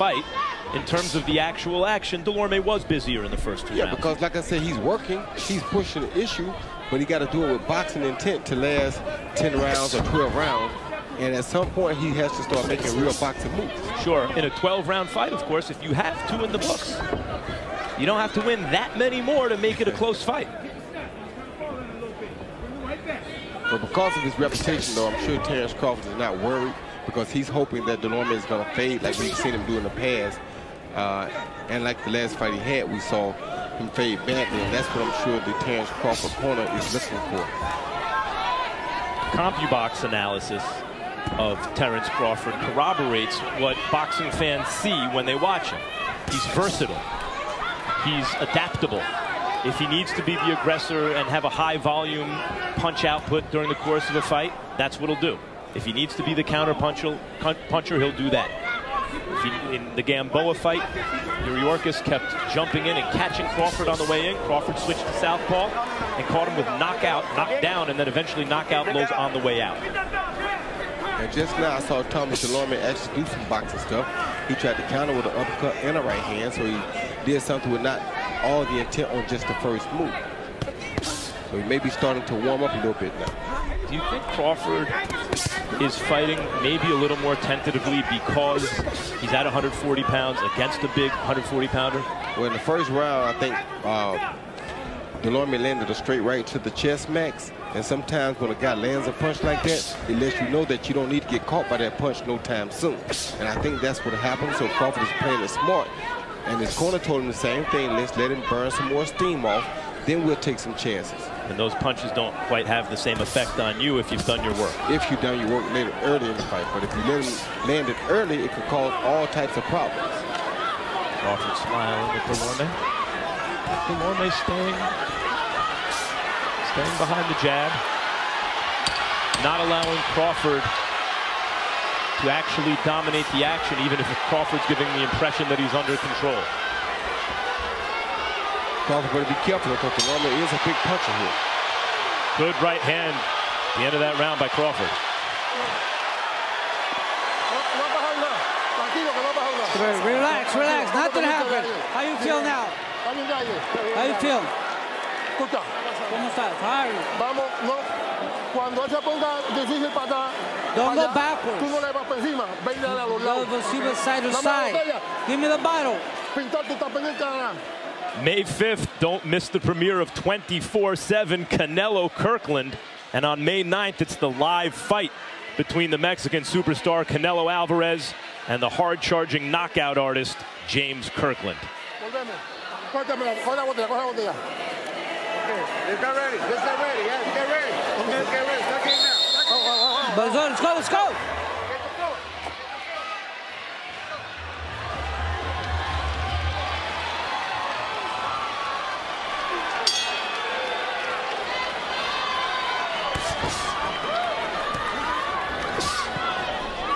fight. In terms of the actual action, Delorme was busier in the first 2 rounds. Yeah, because like I said, he's working, he's pushing the issue, but he got to do it with boxing intent to last 10 rounds or 12 rounds. And at some point, he has to start making real boxing moves. Sure, in a 12-round fight, of course, if you have 2 in the books, you don't have to win that many more to make it a close fight. But because of his reputation, though, I'm sure Terence Crawford is not worried, because he's hoping that Delorme is going to fade like we've seen him do in the past. And like the last fight he had, we saw him fade badly, and that's what I'm sure the Terence Crawford corner is looking for. CompuBox analysis of Terence Crawford corroborates what boxing fans see when they watch him. He's versatile. He's adaptable. If he needs to be the aggressor and have a high volume punch output during the course of a fight, that's what he'll do. If he needs to be the counter puncher, he'll do that. In the Gamboa fight, Uriorkis kept jumping in and catching Crawford on the way in. Crawford switched to southpaw and caught him with knockdown, and then eventually knockout blows on the way out. And just now I saw Thomas Delorme actually do some boxing stuff. He tried to counter with an uppercut and a right hand, so he did something with not all the intent on just the first move. So he may be starting to warm up a little bit now. Do you think Crawford is fighting maybe a little more tentatively because he's at 140 pounds against a big 140-pounder? Well, in the first round, I think Delorme landed a straight right to the chest, Max. And sometimes when a guy lands a punch like that, it lets you know that you don't need to get caught by that punch no time soon. And I think that's what happened. So Crawford is playing it smart. And his corner told him the same thing. Let's let him burn some more steam off. Then we'll take some chances. And those punches don't quite have the same effect on you if you've done your work. If you've done your work later early in the fight. But if you let him land it early, it could cause all types of problems. Crawford smiling at Delorme. Delorme staying behind the jab. Not allowing Crawford to actually dominate the action, even if Crawford's giving the impression that he's under control. Crawford better be careful because Delorme is a big puncher here. Good right hand at the end of that round by Crawford. Relax, relax. Nothing happened. How you feel now? How you feel? ¿Cómo estás? Tired. Don't go backwards. Go side to side. Give me the bottle. May 5th, don't miss the premiere of 24/7 Canelo Kirkland. And on May 9th, it's the live fight between the Mexican superstar Canelo Alvarez and the hard-charging knockout artist James Kirkland. Get ready. Yes, get ready. Get ready. Start getting now. Let's go, let's go.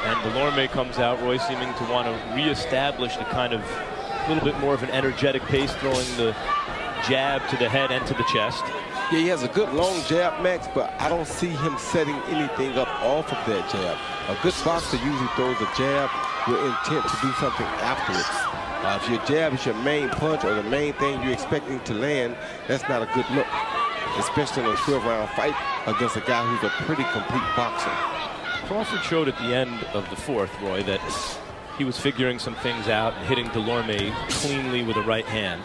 And Delorme comes out, Roy, seeming to want to reestablish the kind of little bit more of an energetic pace, throwing the jab to the head and to the chest. Yeah, he has a good long jab, Max, but I don't see him setting anything up off of that jab. A good boxer usually throws a jab with intent to do something afterwards. If your jab is your main punch or the main thing you're expecting to land, that's not a good look, especially in a 12-round fight against a guy who's a pretty complete boxer. Crawford showed at the end of the fourth, Roy, that he was figuring some things out and hitting Delorme cleanly with a right hand.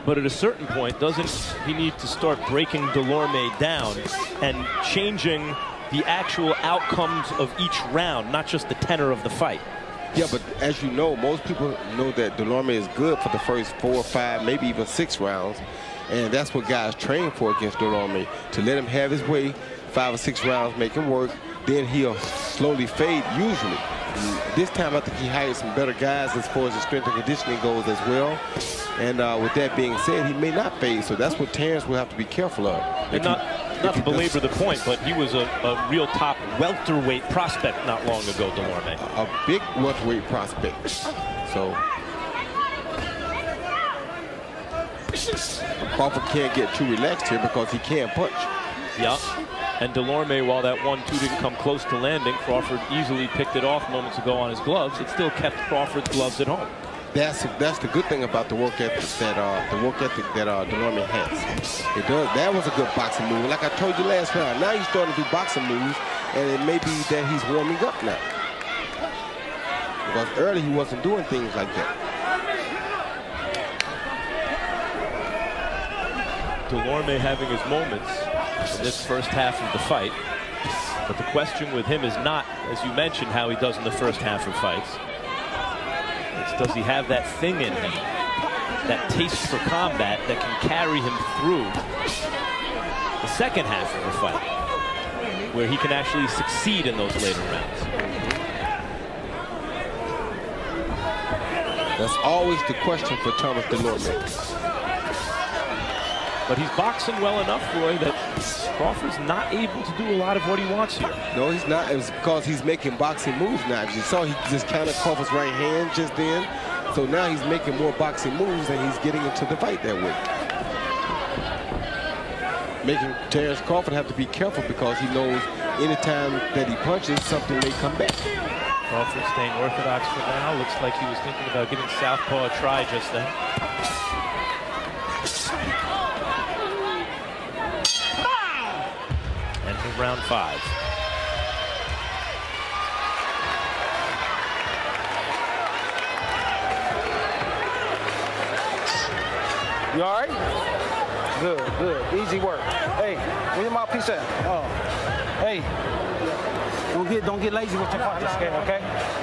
But at a certain point, doesn't he need to start breaking Delorme down and changing the actual outcomes of each round, not just the tenor of the fight? Yeah, but as you know, most people know that Delorme is good for the first 4 or 5, maybe even 6 rounds. And that's what guys train for against Delorme, to let him have his way, 5 or 6 rounds, make him work. Then he'll slowly fade, usually. And this time, I think he hired some better guys as far as the strength and conditioning goes as well. And with that being said, he may not fade, so that's what Terence will have to be careful of. And not to belabor the point, but he was a real top welterweight prospect not long ago, Delorme. A big welterweight prospect. So Crawford can't get too relaxed here because he can't punch. Yeah. And Delorme, while that 1-2 didn't come close to landing, Crawford easily picked it off moments ago on his gloves. It still kept Crawford's gloves at home. That's the good thing about the work ethic that Delorme has. It does. That was a good boxing move. Like I told you last round, now he's starting to do boxing moves, and it may be that he's warming up now. Because early he wasn't doing things like that. Delorme having his moments in this first half of the fight. But the question with him is not, as you mentioned, how he does in the first half of fights. It's does he have that thing in him, that taste for combat that can carry him through the second half of the fight, where he can actually succeed in those later rounds. That's always the question for Thomas Delorme. But he's boxing well enough, Roy, that Crawford's not able to do a lot of what he wants here. No, he's not. It was because he's making boxing moves now. As you saw, he just countered Crawford's right hand just then. So now he's making more boxing moves and he's getting into the fight that way. Making Terence Crawford have to be careful because he knows anytime that he punches, something may come back. Crawford staying orthodox for now. Looks like he was thinking about giving southpaw a try just then. Round 5. You all right? Good, good. Easy work. Hey, where your mouthpiece at? Oh. Hey, don't get lazy with your punches, okay?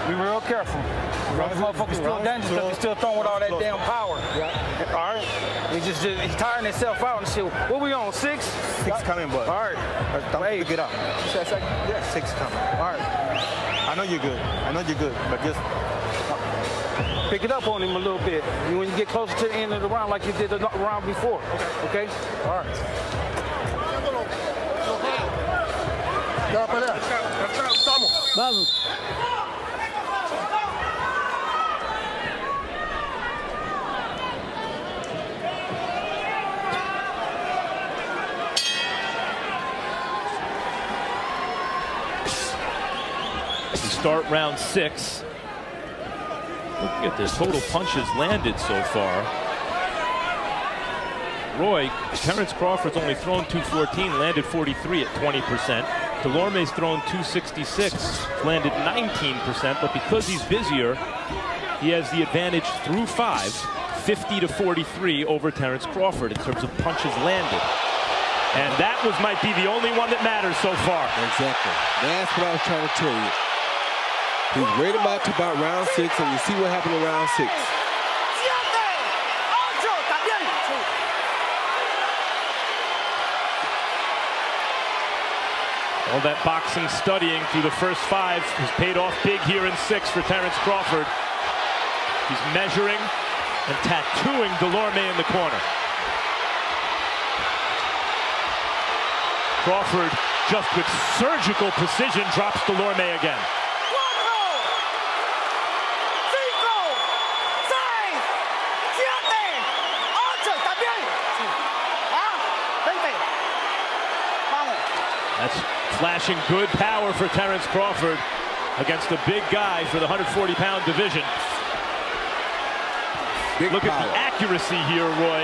Be real careful. This motherfucker's still dangerous because he's still throwing with all that damn power. Yeah. All right? He's tiring himself out and shit. What we on, 6? 6 coming, but. All right. Don't pick it up. Yeah, 6 coming. All right. I know you're good. I know you're good, but just pick it up on him a little bit when you get closer to the end of the round like you did the round before. Okay? All right. Vamos. We start round 6. Look at this, total punches landed so far. Roy, Terence Crawford's only thrown 214, landed 43 at 20%. Delorme's thrown 266, landed 19%, but because he's busier, he has the advantage through 5, 50 to 43 over Terence Crawford in terms of punches landed. And that might be the only one that matters so far. Exactly. That's what I was trying to tell you. He's right about to round 6, and you see what happened in round 6. All that boxing studying through the first 5 has paid off big here in 6 for Terence Crawford. He's measuring and tattooing Delorme in the corner. Crawford, just with surgical precision, drops Delorme again. That's flashing good power for Terence Crawford against a big guy for the 140-pound division. Look at the accuracy here, Roy.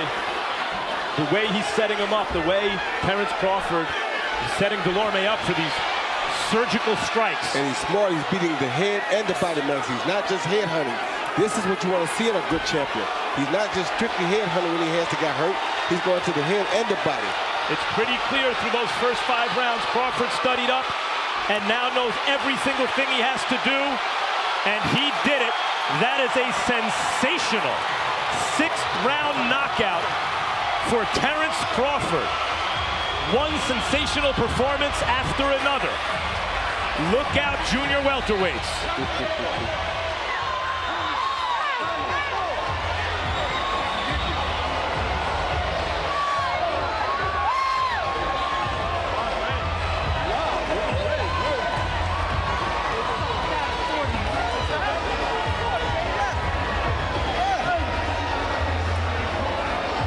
The way he's setting him up, the way Terence Crawford is setting Delorme up for these surgical strikes. And he's smart. He's beating the head and the body, man. He's not just head hunting. This is what you want to see in a good champion. He's not just strictly head hunting when he has to get hurt. He's going to the head and the body. It's pretty clear through those first 5 rounds, Crawford studied up and now knows every single thing he has to do, and he did it. That is a sensational 6th round knockout for Terence Crawford. One sensational performance after another. Look out, junior welterweights.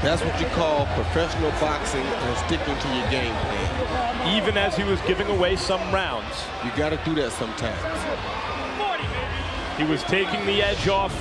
That's what you call professional boxing and sticking to your game plan. Even as he was giving away some rounds. You got to do that sometimes. He was taking the edge off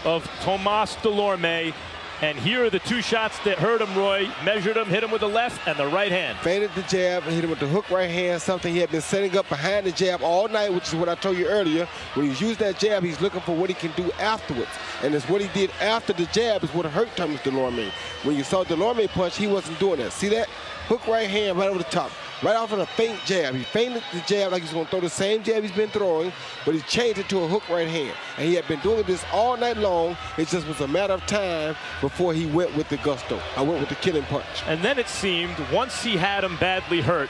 of Tomas Delorme. And here are the two shots that hurt him, Roy. Measured him, hit him with the left and the right hand. Feinted the jab and hit him with the hook right hand, something he had been setting up behind the jab all night, which is what I told you earlier. When he's used that jab, he's looking for what he can do afterwards. And it's what he did after the jab is what hurt Thomas Delorme. When you saw Delorme punch, he wasn't doing that. See that? Hook right hand right over the top. Right off of a feint jab. He feinted the jab like he's going to throw the same jab he's been throwing, but he changed it to a hook right hand. And he had been doing this all night long. It just was a matter of time before he went with the gusto. I went with the killing punch. And then it seemed, once he had him badly hurt,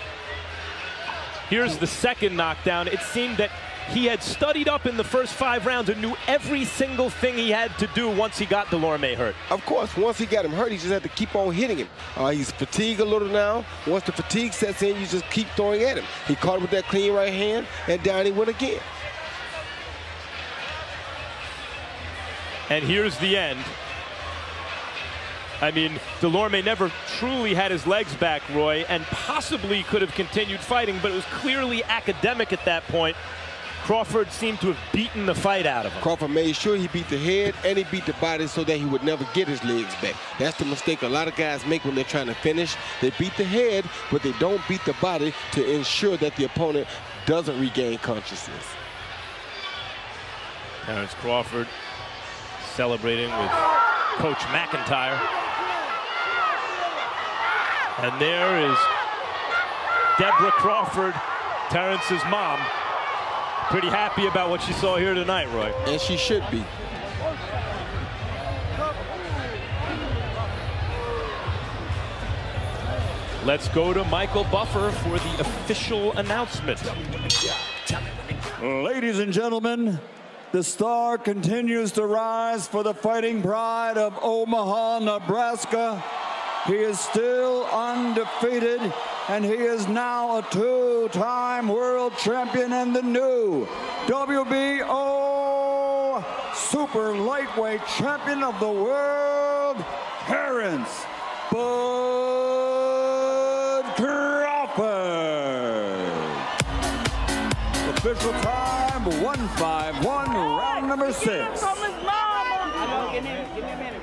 here's the second knockdown. It seemed that he had studied up in the first 5 rounds and knew every single thing he had to do once he got Delorme hurt. Of course, once he got him hurt, he just had to keep on hitting him. He's fatigued a little now. Once the fatigue sets in, you just keep throwing at him. He caught him with that clean right hand, and down he went again. And here's the end. I mean, Delorme never truly had his legs back, Roy, and possibly could have continued fighting, but it was clearly academic at that point. Crawford seemed to have beaten the fight out of him. Crawford made sure he beat the head and he beat the body so that he would never get his legs back. That's the mistake a lot of guys make when they're trying to finish. They beat the head, but they don't beat the body to ensure that the opponent doesn't regain consciousness. Terence Crawford celebrating with Coach McIntyre. And there is Deborah Crawford, Terence's mom. Pretty happy about what she saw here tonight, Roy. And she should be. Let's go to Michael Buffer for the official announcement. Ladies and gentlemen, the star continues to rise for the Fighting Pride of Omaha, Nebraska. He is still undefeated, and he is now a 2-time world champion and the new WBO super lightweight champion of the world, Terence "Bud" Crawford. Official time 151, round number 6. Give me a minute.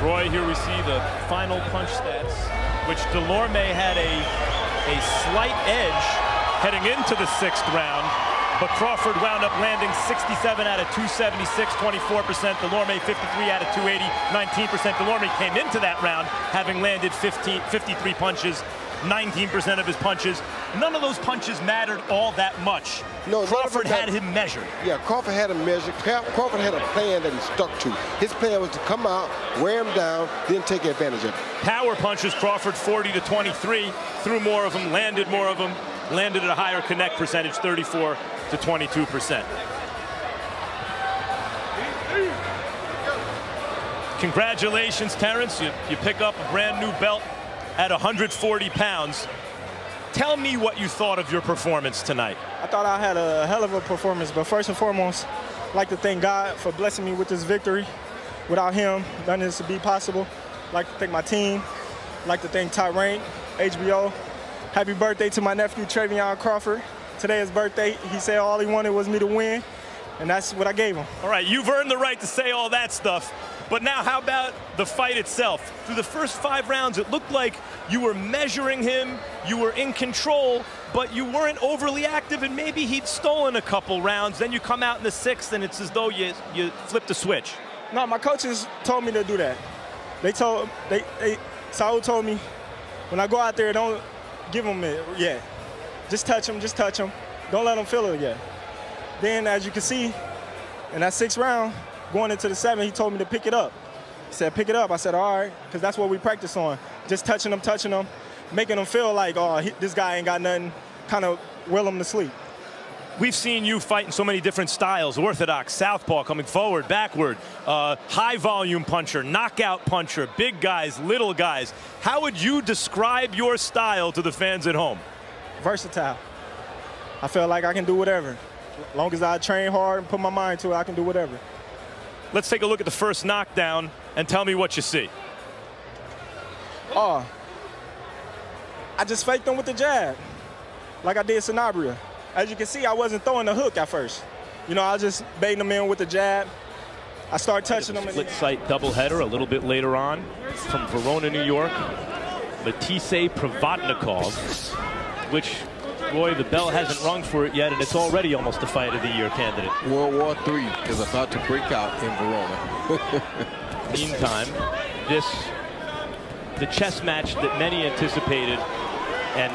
Roy, here we see the final punch stats, which Delorme had a slight edge heading into the 6th round, but Crawford wound up landing 67 out of 276, 24%. Delorme 53 out of 280, 19%. Delorme came into that round having landed 53 punches, 19% of his punches. None of those punches mattered all that much. No, Crawford had him measured. Yeah, Crawford had him measured. Crawford had a plan that he stuck to. His plan was to come out, wear him down, then take advantage of it. Power punches, Crawford 40 to 23, threw more of them, landed more of them, landed at a higher connect percentage, 34 to 22%. Congratulations, Terence. You pick up a brand new belt at 140 pounds. Tell me what you thought of your performance tonight. I thought I had a hell of a performance, but first and foremost, I'd like to thank God for blessing me with this victory. Without him, none of this would be possible. I'd like to thank my team. I'd like to thank Terence, HBO. Happy birthday to my nephew, Travion Crawford. Today is his birthday. He said all he wanted was me to win, and that's what I gave him. All right, you've earned the right to say all that stuff. But now how about the fight itself? Through the first 5 rounds, it looked like you were measuring him, you were in control, but you weren't overly active, and maybe he'd stolen a couple rounds. Then you come out in the 6th, and it's as though you flipped a switch. No, my coaches told me to do that. Saul told me, when I go out there, don't give him it yet. Just touch him, just touch him. Don't let him feel it yet. Then, as you can see, in that 6th round, going into the 7th, he told me to pick it up. He said, pick it up. I said, all right, because that's what we practice on. Just touching him, making him feel like, oh, this guy ain't got nothing, kind of will him to sleep. We've seen you fight in so many different styles: orthodox, southpaw, coming forward, backward, high volume puncher, knockout puncher, big guys, little guys. How would you describe your style to the fans at home? Versatile. I feel like I can do whatever. As long as I train hard and put my mind to it, I can do whatever. Let's take a look at the first knockdown and tell me what you see. Oh, I just faked him with the jab, like I did Sanabria. As you can see, I wasn't throwing the hook at first. You know, I was just baiting him in with the jab. I started touching him. Split sight doubleheader a little bit later on from Verona, New York. Matisse Provodnikov, which, boy, the bell hasn't rung for it yet, and it's already almost a Fight of the Year candidate. World War III is about to break out in Verona. Meantime, the chess match that many anticipated, and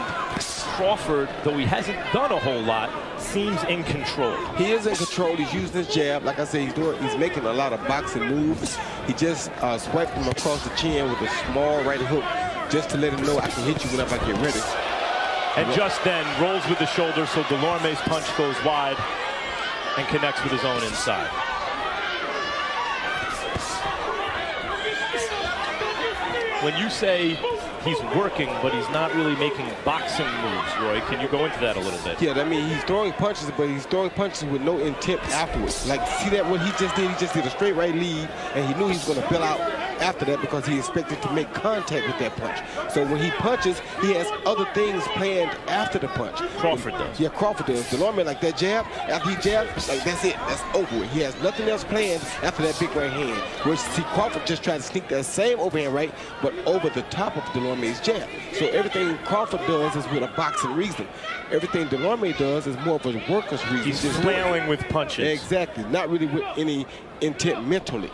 Crawford, though he hasn't done a whole lot, seems in control. He is in control. He's using his jab. Like I said, he's making a lot of boxing moves. He just swiped him across the chin with a small right hook, just to let him know I can hit you whenever I get ready. And just then rolls with the shoulder, so Delorme's punch goes wide and connects with his own inside. When you say he's working, but he's not really making boxing moves, Roy, can you go into that a little bit? Yeah, I mean, he's throwing punches, but he's throwing punches with no intent afterwards. Like, see that what he just did? He just did a straight right lead, and he knew he was going to bail out after that because he expected to make contact with that punch. So when he punches, he has other things planned after the punch. Crawford does. Yeah, Crawford does. Delorme, like that jab, after he jabs, like that's it. That's over with. He has nothing else planned after that big right hand. Whereas, see, Crawford just tried to sneak that same overhand right, but over the top of Delorme's jab. So everything Crawford does is with a boxing reason. Everything Delorme does is more of a worker's reason. He's just flailing with punches. Exactly. Not really with any intent mentally.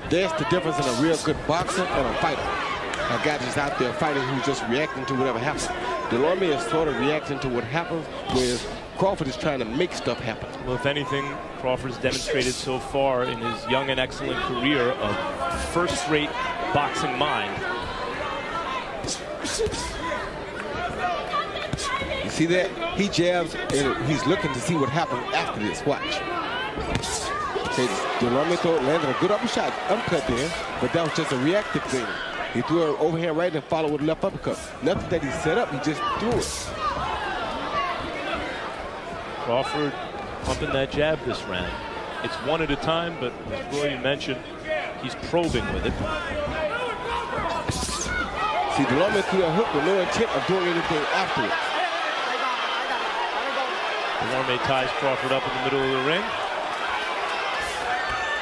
There's the difference in a real good boxer and a fighter. A guy just out there fighting who's just reacting to whatever happens. Delorme is sort of reacting to what happens, whereas Crawford is trying to make stuff happen. Well, if anything, Crawford's demonstrated so far in his young and excellent career a first-rate boxing mind. You see that? He jabs, and he's looking to see what happens after this. Watch. Okay, Delorme landed a good uppercut there, but that was just a reactive thing. He threw an overhand right and followed with a left uppercut. Nothing that he set up, he just threw it. Crawford pumping that jab this round. It's one at a time, but as Roy mentioned, he's probing with it. See, Delorme threw that hook with no intent of doing anything after it. Delorme ties Crawford up in the middle of the ring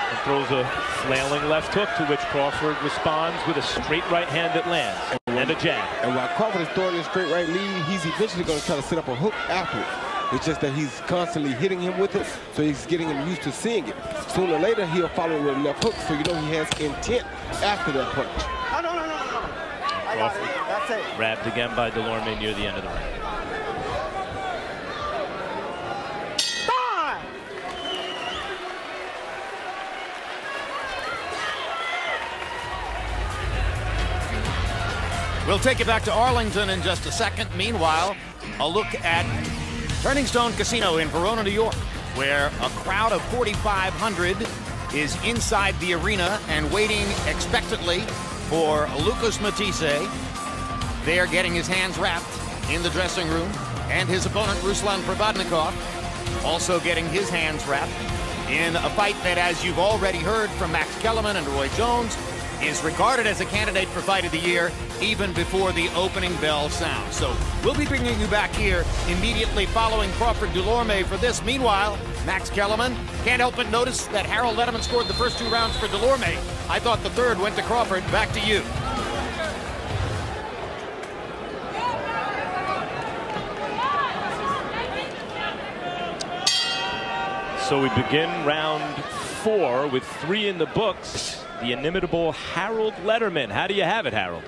and throws a flailing left hook, to which Crawford responds with a straight right hand that lands and a jab. And while Crawford is throwing a straight right lead, he's eventually going to try to set up a hook afterwards. It's just that he's constantly hitting him with it, so he's getting him used to seeing it. Sooner or later, he'll follow it with a left hook, so you know he has intent after that punch. No. Crawford That's it. grabbed again by Delorme near the end of the ring. We'll take you back to Arlington in just a second. Meanwhile, a look at Turning Stone Casino in Verona, New York, where a crowd of 4,500 is inside the arena and waiting expectantly for Lucas Matisse. They're getting his hands wrapped in the dressing room, and his opponent, Ruslan Provodnikov, also getting his hands wrapped in a fight that, as you've already heard from Max Kellerman and Roy Jones, is regarded as a candidate for Fight of the Year even before the opening bell sounds. So we'll be bringing you back here immediately following Crawford Delorme for this. Meanwhile, Max Kellerman can't help but notice that Harold Letterman scored the first 2 rounds for Delorme. I thought the third went to Crawford. Back to you. So we begin round 4 with 3 in the books. The inimitable Harold Letterman. How do you have it, Harold?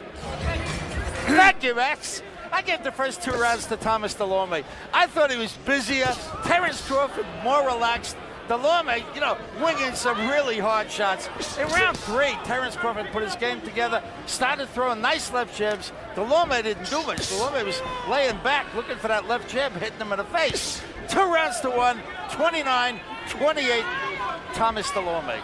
Thank you, Max. I gave the first 2 rounds to Thomas Delorme. I thought he was busier. Terence Crawford more relaxed. Delorme, you know, winging some really hard shots. In round 3, Terence Crawford put his game together, started throwing nice left jabs. Delorme didn't do much. Delorme was laying back, looking for that left jab, hitting him in the face. 2 rounds to 1, 29-28, Thomas Delorme.